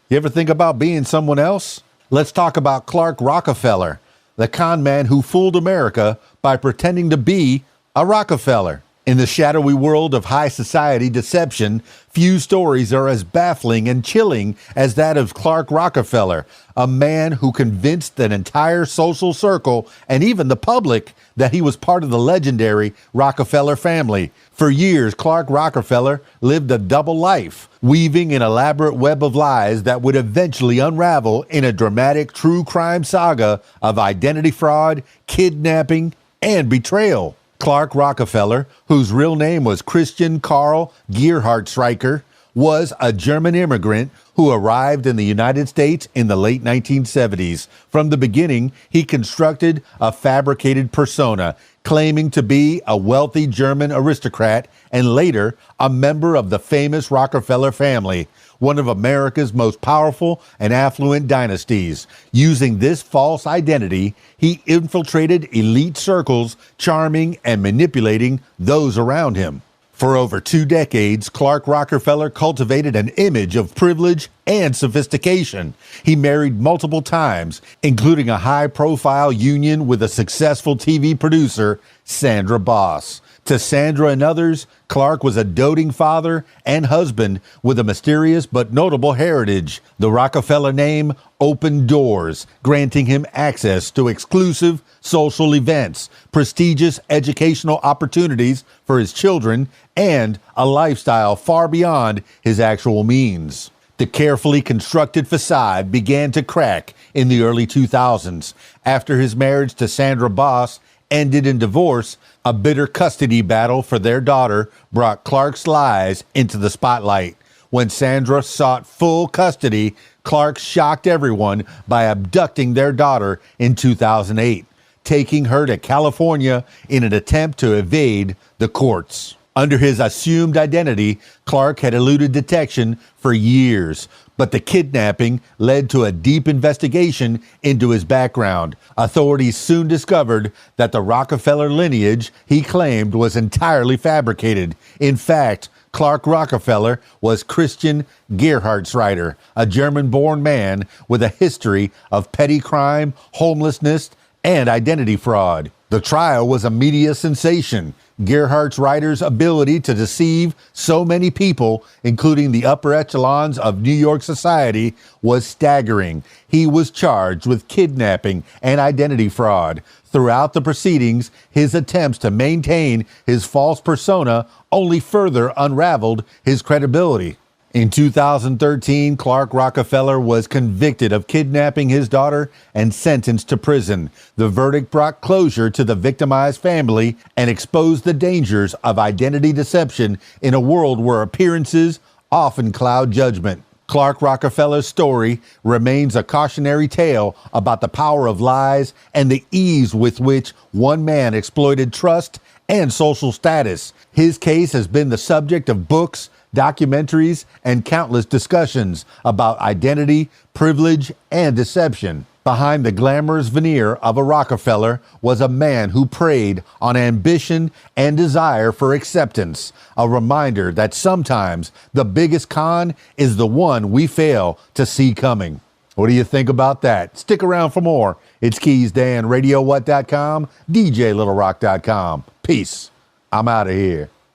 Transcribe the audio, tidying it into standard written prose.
You ever think about being someone else? Let's talk about Clark Rockefeller, the con man who fooled America by pretending to be a Rockefeller. In the shadowy world of high society deception, few stories are as baffling and chilling as that of Clark Rockefeller, a man who convinced an entire social circle and even the public that he was part of the legendary Rockefeller family. For years, Clark Rockefeller lived a double life, weaving an elaborate web of lies that would eventually unravel in a dramatic true crime saga of identity fraud, kidnapping, and betrayal. Clark Rockefeller, whose real name was Christian Karl Gerhard Streicher, was a German immigrant who arrived in the United States in the late 1970s. From the beginning, he constructed a fabricated persona, claiming to be a wealthy German aristocrat and later a member of the famous Rockefeller family, one of America's most powerful and affluent dynasties. Using this false identity, he infiltrated elite circles, charming and manipulating those around him. For over 2 decades, Clark Rockefeller cultivated an image of privilege and sophistication. He married multiple times, including a high-profile union with a successful TV producer, Sandra Boss. To Sandra and others, Clark was a doting father and husband with a mysterious but notable heritage. The Rockefeller name opened doors, granting him access to exclusive social events, prestigious educational opportunities for his children, and a lifestyle far beyond his actual means. The carefully constructed facade began to crack in the early 2000s. After his marriage to Sandra Boss ended in divorce, a bitter custody battle for their daughter brought Clark's lies into the spotlight. When Sandra sought full custody, Clark shocked everyone by abducting their daughter in 2008, taking her to California in an attempt to evade the courts. Under his assumed identity, Clark had eluded detection for years, but the kidnapping led to a deep investigation into his background. Authorities soon discovered that the Rockefeller lineage he claimed was entirely fabricated. In fact, Clark Rockefeller was Christian Gerhard Streicher, a German-born man with a history of petty crime, homelessness, and identity fraud. The trial was a media sensation. Gerhard Streicher's ability to deceive so many people, including the upper echelons of New York society, was staggering. He was charged with kidnapping and identity fraud. Throughout the proceedings, his attempts to maintain his false persona only further unraveled his credibility. In 2013, Clark Rockefeller was convicted of kidnapping his daughter and sentenced to prison. The verdict brought closure to the victimized family and exposed the dangers of identity deception in a world where appearances often cloud judgment. Clark Rockefeller's story remains a cautionary tale about the power of lies and the ease with which one man exploited trust and social status. His case has been the subject of books, documentaries, and countless discussions about identity, privilege, and deception. Behind the glamorous veneer of a Rockefeller was a man who preyed on ambition and desire for acceptance, a reminder that sometimes the biggest con is the one we fail to see coming. What do you think about that? Stick around for more. It's KeysDAN, RadioWhat.com, DJLittleRock.com. Peace. I'm out of here.